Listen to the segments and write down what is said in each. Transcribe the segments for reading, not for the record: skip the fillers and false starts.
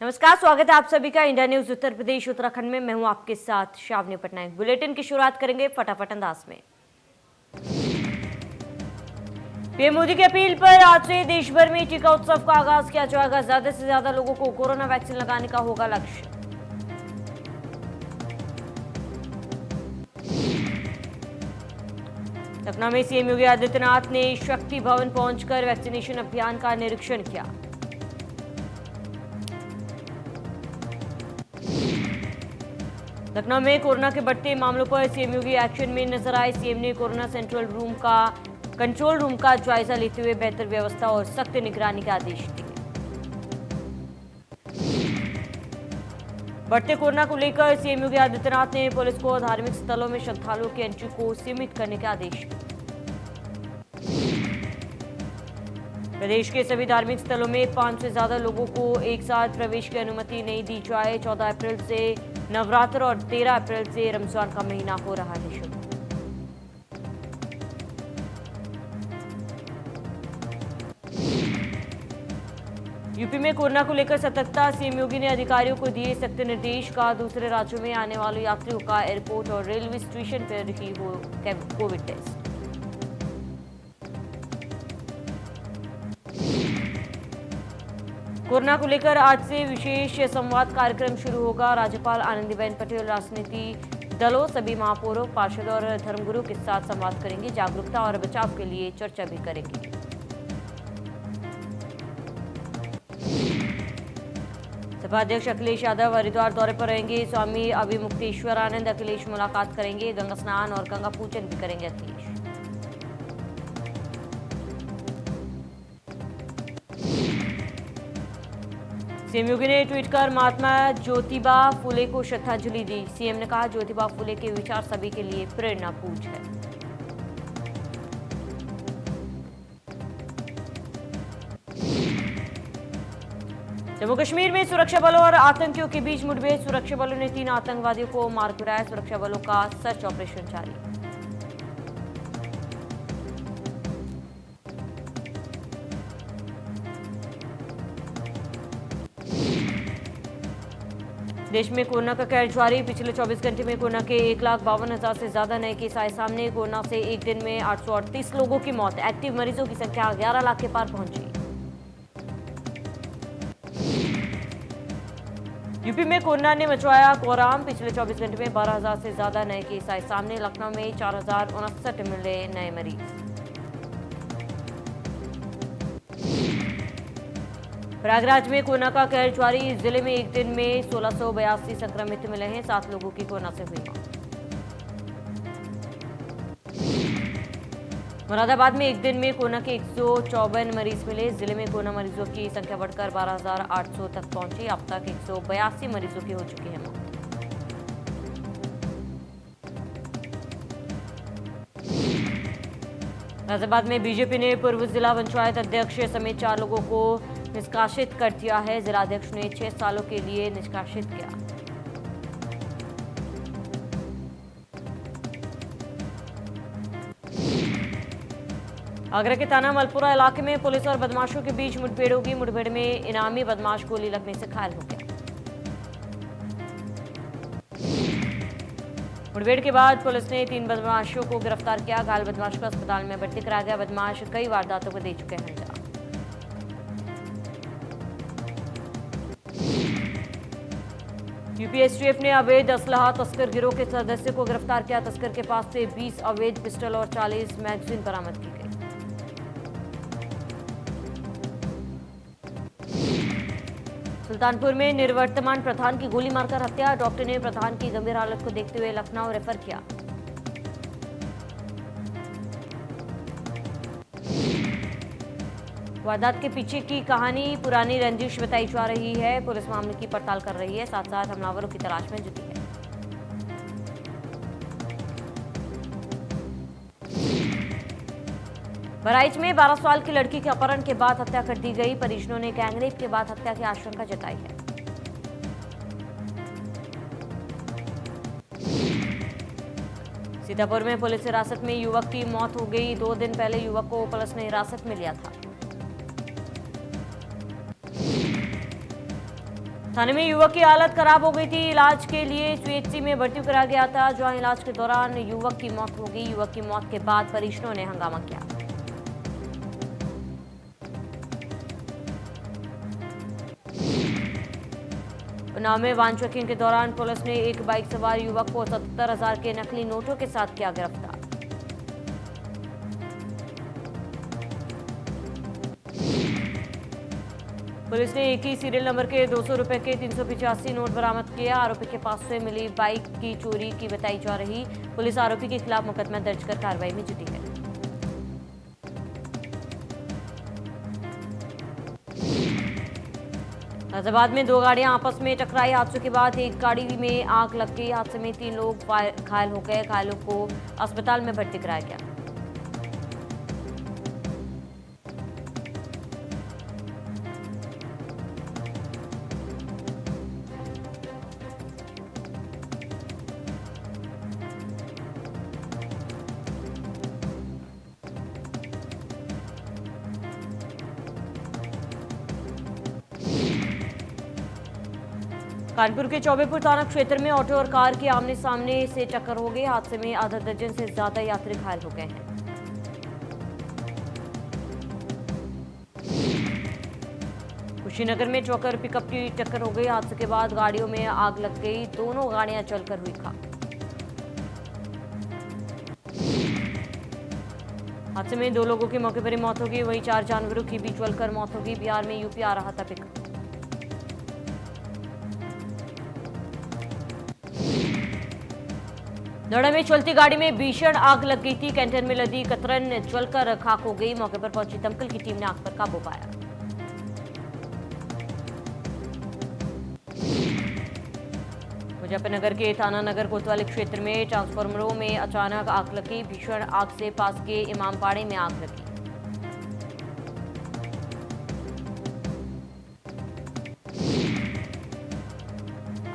नमस्कार, स्वागत है आप सभी का इंडिया न्यूज उत्तर प्रदेश उत्तराखंड में। मैं हूं आपके साथ शावनी पटनायक। बुलेटिन की शुरुआत करेंगे फटाफट अंदाज में। पीएम मोदी की अपील पर आज से देश भर में टीका उत्सव का आगाज किया जाएगा। ज्यादा से ज्यादा लोगों को कोरोना वैक्सीन लगाने का होगा लक्ष्य। सतना में सीएम योगी आदित्यनाथ ने शक्ति भवन पहुंचकर वैक्सीनेशन अभियान का निरीक्षण किया। लखनऊ में कोरोना के बढ़ते मामलों पर सीएम योगी एक्शन में नजर आए। सीएम ने कोरोना कंट्रोल रूम का जायजा लेते हुए बेहतर व्यवस्था और सख्त निगरानी के आदेश दिए। बढ़ते कोरोना को लेकर सीएम योगी आदित्यनाथ ने पुलिस को धार्मिक स्थलों में श्रद्धालुओं की एंट्री को सीमित करने के आदेश दिए। प्रदेश के सभी धार्मिक स्थलों में 5 से ज्यादा लोगों को एक साथ प्रवेश की अनुमति नहीं दी जाए। 14 अप्रैल से नवरात्र और 13 अप्रैल से रमजान का महीना हो रहा है शुरू। यूपी में कोरोना को लेकर सतर्कता। सीएम योगी ने अधिकारियों को दिए सख्त निर्देश। का दूसरे राज्यों में आने वाले यात्रियों का एयरपोर्ट और रेलवे स्टेशन पर ही हो कोविड टेस्ट। कोरोना को लेकर आज से विशेष संवाद कार्यक्रम शुरू होगा। राज्यपाल आनंदीबेन पटेल राजनीति दलों, सभी महापौरों, पार्षदों और धर्मगुरु के साथ संवाद करेंगे। जागरूकता और बचाव के लिए चर्चा भी करेंगे। सपा अध्यक्ष अखिलेश यादव हरिद्वार दौरे पर रहेंगे। स्वामी अभिमुक्तेश्वरानंद अखिलेश मुलाकात करेंगे। गंगा स्नान और गंगा पूजन भी करेंगे अखिलेश। सीएम योगी ने ट्वीट कर महात्मा ज्योतिबा फुले को श्रद्धांजलि दी। सीएम ने कहा, ज्योतिबा फुले के विचार सभी के लिए प्रेरणापूर्ण है। जम्मू कश्मीर में सुरक्षा बलों और आतंकियों के बीच मुठभेड़। सुरक्षा बलों ने 3 आतंकवादियों को मार गिराया। सुरक्षा बलों का सर्च ऑपरेशन जारी। देश में कोरोना का कहर जारी। पिछले 24 घंटे में कोरोना के 1,52,000 से ज्यादा नए केस आए सामने। कोरोना से एक दिन में 838 लोगों की मौत। एक्टिव मरीजों की संख्या 11 लाख के पार पहुंची। यूपी में कोरोना ने मचवाया कोहराम। पिछले 24 घंटे में 12,000 से ज्यादा नए केस आए सामने। लखनऊ में 4,059 मिले नए मरीज। प्रयागराज में कोरोना का कहर जारी। जिले में एक दिन में 1682 संक्रमित मिले हैं। 7 लोगों की कोरोना से हुई मौत। मुरादाबाद में एक दिन में कोरोना के 154 मरीज मिले। जिले में कोरोना मरीजों की संख्या बढ़कर 12,800 तक पहुंची। अब तक 182 मरीजों की हो चुकी है मौत। गाजियाबाद में बीजेपी ने पूर्व जिला पंचायत अध्यक्ष समेत 4 लोगों को निष्कासित कर दिया है। जिलाध्यक्ष ने 6 सालों के लिए निष्कासित किया। आगरा के थाना मलपुरा इलाके में पुलिस और बदमाशों के बीच मुठभेड़ होगी। मुठभेड़ में इनामी बदमाश गोली लगने से घायल हो गया। मुठभेड़ के बाद पुलिस ने 3 बदमाशों को गिरफ्तार किया। घायल बदमाश को अस्पताल में भर्ती कराया गया। बदमाश कई वारदातों को दे चुके हैं अंजाम। यूपी एसटीएफ ने अवैध असलहा तस्कर गिरोह के सदस्य को गिरफ्तार किया। तस्कर के पास से 20 अवैध पिस्टल और 40 मैगजीन बरामद की गई। सुल्तानपुर में निवर्तमान प्रधान की गोली मारकर हत्या। डॉक्टर ने प्रधान की गंभीर हालत को देखते हुए लखनऊ रेफर किया। वारदात के पीछे की कहानी पुरानी रंजिश बताई जा रही है। पुलिस मामले की पड़ताल कर रही है, साथ साथ हमलावरों की तलाश में जुटी है। बहराइच में 12 साल की लड़की के अपहरण के बाद हत्या कर दी गई। परिजनों ने गैंगरेप के बाद हत्या की आशंका जताई है। सीतापुर में पुलिस हिरासत में युवक की मौत हो गई। 2 दिन पहले युवक को पुलिस ने हिरासत में लिया था। थाने में युवक की हालत खराब हो गई थी। इलाज के लिए सीएचसी में भर्ती कराया गया था, जहां इलाज के दौरान युवक की मौत हो गई। युवक की मौत के बाद परिजनों ने हंगामा किया। उन्नाव में वाहन चेकिंग के दौरान पुलिस ने एक बाइक सवार युवक को 77,000 के नकली नोटों के साथ किया गिरफ्तार। पुलिस ने एक ही सीरियल नंबर के 200 रुपए के 385 नोट बरामद किए। आरोपी के पास से मिली बाइक की चोरी की बताई जा रही। पुलिस आरोपी के खिलाफ मुकदमा दर्ज कर कार्रवाई में जुटी है। गाजियाबाद में दो गाड़ियां आपस में टकराई। हादसे के बाद एक गाड़ी में आग लग गई। हादसे में 3 लोग घायल हो गए। घायलों को अस्पताल में भर्ती कराया गया। कानपुर के चौबेपुर थाना क्षेत्र में ऑटो और कार की आमने सामने से टक्कर हो गई। हादसे में आधा दर्जन से ज्यादा यात्री घायल हो गए हैं। कुशीनगर में ट्रक और पिकअप की टक्कर हो गई। हादसे के बाद गाड़ियों में आग लग गई। दोनों गाड़ियां जलकर हुई खाक। हादसे में 2 लोगों की मौके पर ही मौत हो गई। वहीं 4 जानवरों की भी जलकर मौत हो गई। बिहार में यूपी आ रहा था पिकअप। नोएडा में चलती गाड़ी में भीषण आग लग गई थी। कैंटर में लदी कतरन जलकर खाक हो गई। मौके पर पहुंची दमकल की टीम ने आग पर काबू पाया। मुजफ्फरनगर के थाना नगर कोतवाली क्षेत्र में ट्रांसफार्मरों में अचानक आग लगी। भीषण आग से पास के इमामबाड़े में आग लगी।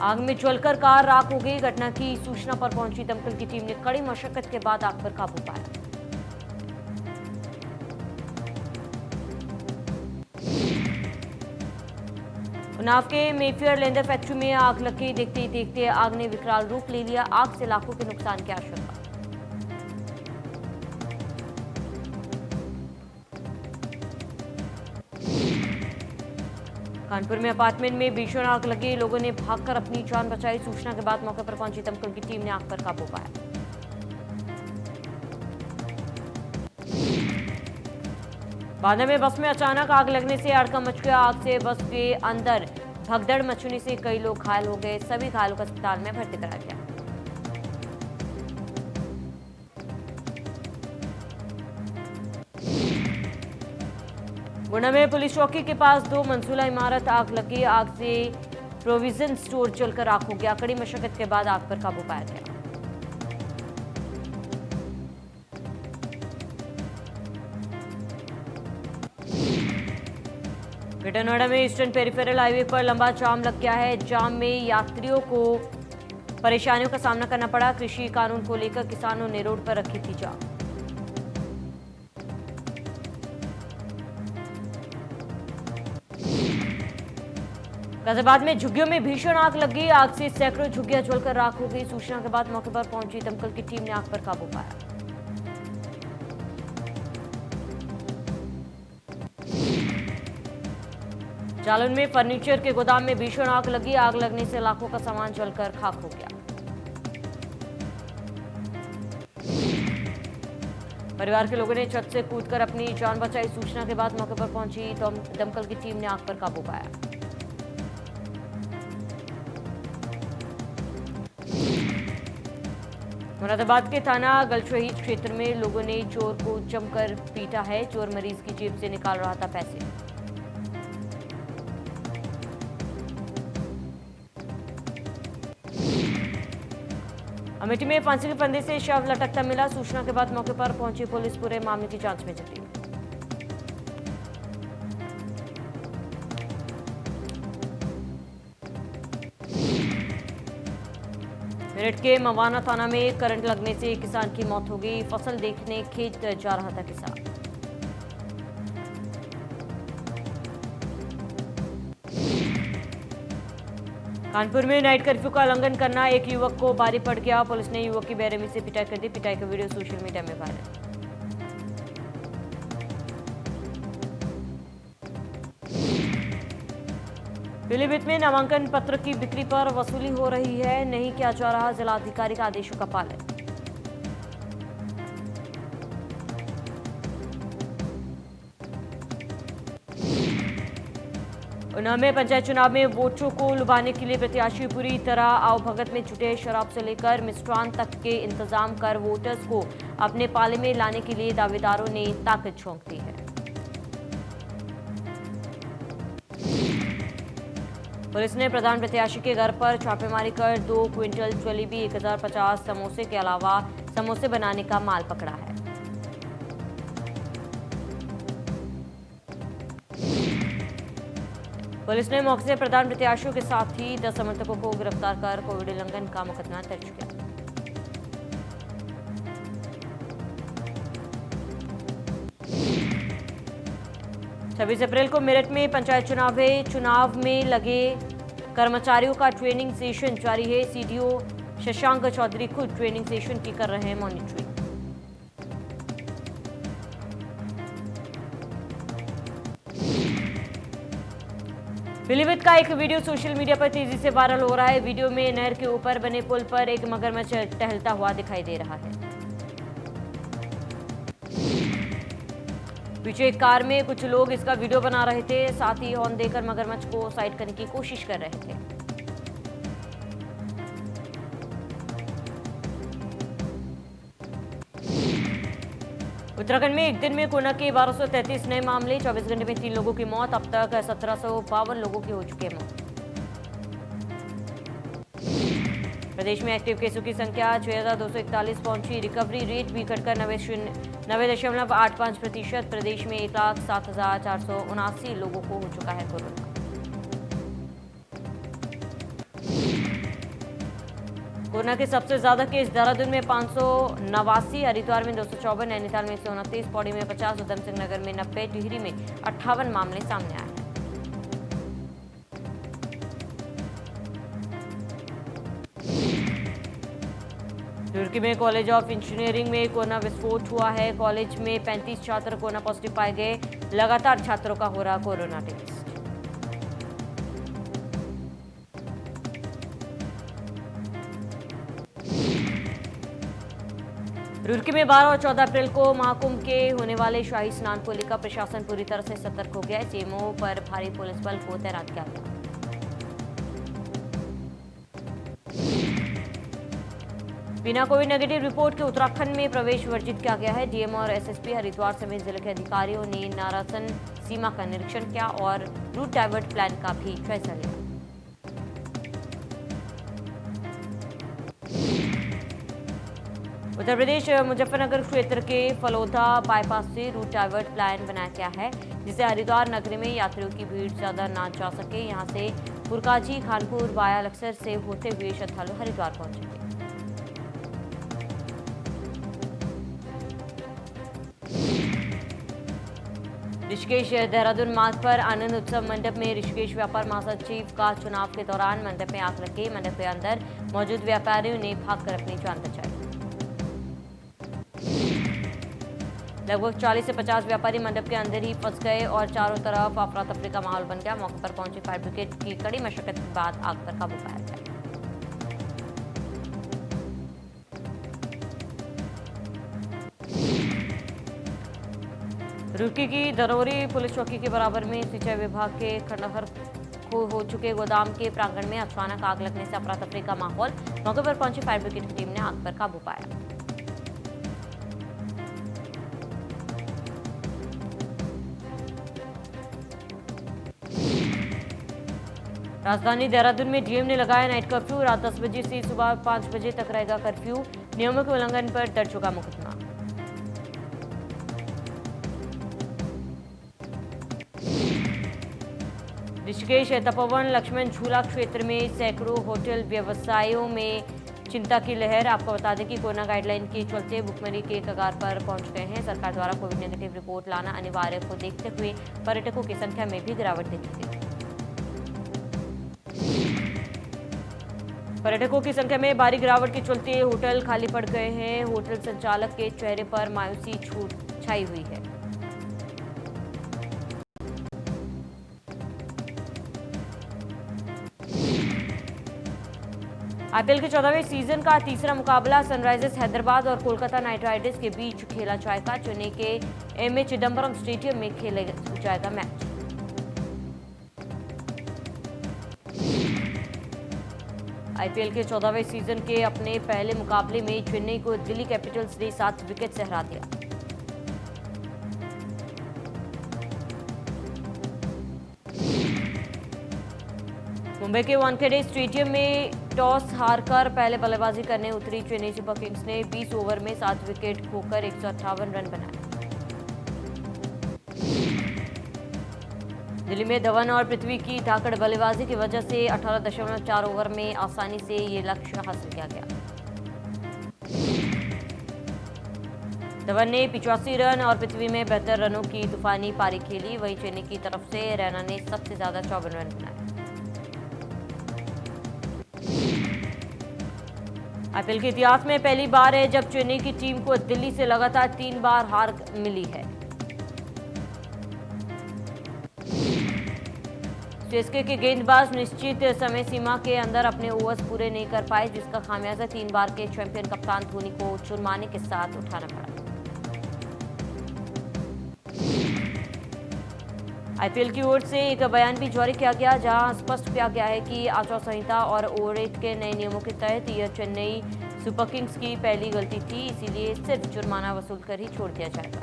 आग में जलकर कार राख हो गई। घटना की सूचना पर पहुंची दमकल की टीम ने कड़ी मशक्कत के बाद आग पर काबू पाया। उन्नाव के मेफेयर लेदर फैक्ट्री में आग लगी। देखते ही देखते आग ने विकराल रूप ले लिया। आग से लाखों के नुकसान की आशंका। कानपुर में अपार्टमेंट में भीषण आग लगी। लोगों ने भागकर अपनी जान बचाई। सूचना के बाद मौके पर पहुंची दमकल की टीम ने आग पर काबू पाया। बांदा में बस में अचानक आग लगने से हड़कंप मच गया। आग से बस के अंदर भगदड़ मचने से कई लोग घायल हो गए। सभी घायलों को अस्पताल में भर्ती कराया गया। गुना में पुलिस चौकी के पास 2 मंजिला इमारत आग लगी। आग से प्रोविजन स्टोर जलकर राख हो गया। कड़ी मशक्कत के बाद आग पर काबू पाया गया। ग्रेटर नोएडा में ईस्टर्न पेरिफेरल हाईवे पर लंबा जाम लग गया है। जाम में यात्रियों को परेशानियों का सामना करना पड़ा। कृषि कानून को लेकर किसानों ने रोड पर रखी थी जाम। गाजियाबाद में झुग्गियों में भीषण आग लग गई। आग से सैकड़ों झुग्गियां जलकर राख हो गई। सूचना के बाद मौके पर पहुंची दमकल की टीम ने आग पर काबू पाया। जालौन में फर्नीचर के गोदाम में भीषण आग लगी। आग लगने से लाखों का सामान जलकर खाक हो गया। परिवार के लोगों ने छत से कूदकर अपनी जान बचाई। सूचना के बाद मौके पर पहुंची दमकल की टीम ने आग पर काबू पाया। मुरादाबाद के थाना गलशहीद क्षेत्र में लोगों ने चोर को जमकर पीटा है। चोर मरीज की जेब से निकाल रहा था पैसे। अमेठी में फांसी के फंदे से शव लटकता मिला। सूचना के बाद मौके पर पहुंची पुलिस पूरे मामले की जांच में जुटी। मेरठ के मवाना थाना में करंट लगने से किसान की मौत हो गई। फसल देखने खेत जा रहा था किसान। कानपुर में नाइट कर्फ्यू का उल्लंघन करना, एक युवक को भारी पड़ गया। पुलिस ने युवक की बेरहमी से पिटाई कर दी। पिटाई का वीडियो सोशल मीडिया में वायरल। पीलीभीत में नामांकन पत्र की बिक्री पर वसूली हो रही है, नहीं किया जा रहा जिलाधिकारी का आदेशों का पालन। उन्नाव में पंचायत चुनाव में वोटरों को लुभाने के लिए प्रत्याशी पूरी तरह आवभगत में जुटे। शराब से लेकर मिष्टान तक के इंतजाम कर वोटर्स को अपने पाले में लाने के लिए दावेदारों ने ताकत झोंक दी है। पुलिस ने प्रधान प्रत्याशी के घर पर छापेमारी कर 2 क्विंटल जलेबी, 1050 समोसे के अलावा समोसे बनाने का माल पकड़ा है। पुलिस ने मौके से प्रधान प्रत्याशियों के साथ ही 10 समर्थकों को गिरफ्तार कर कोविड उल्लंघन का मुकदमा दर्ज किया। छब्बीस अप्रैल को मेरठ में पंचायत चुनाव में लगे कर्मचारियों का ट्रेनिंग सेशन जारी है। सीडीओ शशांक चौधरी खुद ट्रेनिंग सेशन की कर रहे हैं मॉनिटरिंग। पीलीभीत का एक वीडियो सोशल मीडिया पर तेजी से वायरल हो रहा है। वीडियो में नहर के ऊपर बने पुल पर एक मगरमच्छ टहलता हुआ दिखाई दे रहा है। पीछे एक कार में कुछ लोग इसका वीडियो बना रहे थे, साथ ही हॉर्न देकर मगरमच्छ को साइड करने की कोशिश कर रहे थे। उत्तराखंड में एक दिन में कोरोना के 1233 नए मामले, 24 घंटे में 3 लोगों की मौत। अब तक 1752 लोगों की हो चुकी है मौत। प्रदेश में एक्टिव केसों की संख्या 6241 पहुंची। रिकवरी रेट भी घटकर 90.85%। प्रदेश में 1,07,479 लोगों को हो चुका है कोरोना। कोरोना के सबसे ज्यादा केस देहरादून में 589, हरिद्वार में 254, नैनीताल में 129, पौड़ी में 50, उधम सिंह नगर में 90, टिहरी में 58 मामले सामने आए हैं। रुड़की में कॉलेज ऑफ इंजीनियरिंग में कोरोना विस्फोट हुआ है। कॉलेज में 35 छात्र कोरोना पॉजिटिव पाए गए। लगातार छात्रों का हो रहा कोरोना टेस्ट। रुड़की में 12 और 14 अप्रैल को महाकुंभ के होने वाले शाही स्नान को लेकर प्रशासन पूरी तरह से सतर्क हो गया है। सीएमओ पर भारी पुलिस बल को तैनात किया गया। बिना कोविड नेगेटिव रिपोर्ट के उत्तराखंड में प्रवेश वर्जित किया गया है। डीएम और एसएसपी हरिद्वार समेत जिले के अधिकारियों ने नारासन सीमा का निरीक्षण किया और रूट डाइवर्ट प्लान का भी जायजा लिया। उत्तर प्रदेश मुजफ्फरनगर क्षेत्र के फलोदा बाईपास से रूट डाइवर्ट प्लान बनाया गया है, जिससे हरिद्वार नगरी में यात्रियों की भीड़ ज्यादा ना जा सके। यहां से पुरकाजी, खानपुर वाया लक्सर से होते हुए श्रद्धालु हरिद्वार पहुंचेंगे। ऋषिकेश देहरादून मार्ग पर आनंद उत्सव मंडप में ऋषिकेश व्यापार महासचिव का चुनाव के दौरान मंडप में आग लग गई। मंडप के अंदर मौजूद व्यापारियों ने भागकर अपनी जान बचाई। लगभग 40 से 50 व्यापारी मंडप के अंदर ही फंस गए और चारों तरफ अफरा तफरी का माहौल बन गया। मौके पर पहुंची फायर ब्रिगेड की कड़ी मशक्कत के बाद आग पर काबू पाया गया। रुड़की की दरौरी पुलिस चौकी के बराबर में सिंचाई विभाग के खंडहर को हो चुके गोदाम के प्रांगण में अचानक आग लगने से अफरा तफरी का माहौल। मौके पर पहुंची फायर ब्रिगेड की टीम ने आग पर काबू पाया। राजधानी देहरादून में डीएम ने लगाया नाइट कर्फ्यू। रात 10 बजे से सुबह 5 बजे तक रहेगा कर्फ्यू। नियमों के उल्लंघन पर दर्ज होगा मुकदमा। ऋषिकेश तपोवन लक्ष्मण झूला क्षेत्र में सैकड़ों होटल व्यवसायों में चिंता की लहर। आपको बता दें कि कोरोना गाइडलाइन के चलते भुखमरी के कगार पर पहुंच गए हैं। सरकार द्वारा कोविड नेगेटिव रिपोर्ट लाना अनिवार्य को देखते हुए पर्यटकों की संख्या में भी गिरावट देखी गई। पर्यटकों की संख्या में भारी गिरावट के चलते होटल खाली पड़ गए हैं। होटल संचालक के चेहरे पर मायूसी छाई हुई है। आईपीएल के 14वें सीजन का तीसरा मुकाबला सनराइजर्स हैदराबाद और कोलकाता नाइट राइडर्स के बीच खेला जाएगा। चेन्नई के एमए चिदम्बरम स्टेडियम में खेला जाएगा मैच। आईपीएल के 14वें सीजन के अपने पहले मुकाबले में चेन्नई को दिल्ली कैपिटल्स ने 7 विकेट से हरा दिया। मुंबई के वानखेड़े स्टेडियम में टॉस हारकर पहले बल्लेबाजी करने उतरी चेन्नई सुपर किंग्स ने 20 ओवर में 7 विकेट खोकर 158 रन बनाए। दिल्ली में धवन और पृथ्वी की धाकड़ बल्लेबाजी की वजह से 18.4 ओवर में आसानी से ये लक्ष्य हासिल किया गया। धवन ने 85 रन और पृथ्वी में 72 रनों की तूफानी पारी खेली। वहीं चेन्नई की तरफ से रैना ने सबसे ज्यादा 54 रन बनाए। आईपीएल के इतिहास में पहली बार है जब चेन्नई की टीम को दिल्ली से लगातार 3 बार हार मिली है। सीएसके के गेंदबाज निश्चित समय सीमा के अंदर अपने ओवर्स पूरे नहीं कर पाए, जिसका खामियाजा 3 बार के चैंपियन कप्तान धोनी को जुर्माने के साथ उठाना पड़ा। आईपीएल की ओर से एक बयान भी जारी किया गया, जहां स्पष्ट किया गया है कि आचार संहिता और ओवर-8 के नए नियमों के तहत यह चेन्नई सुपर किंग्स की पहली गलती थी, इसीलिए सिर्फ जुर्माना वसूल कर ही छोड़ दिया जाएगा।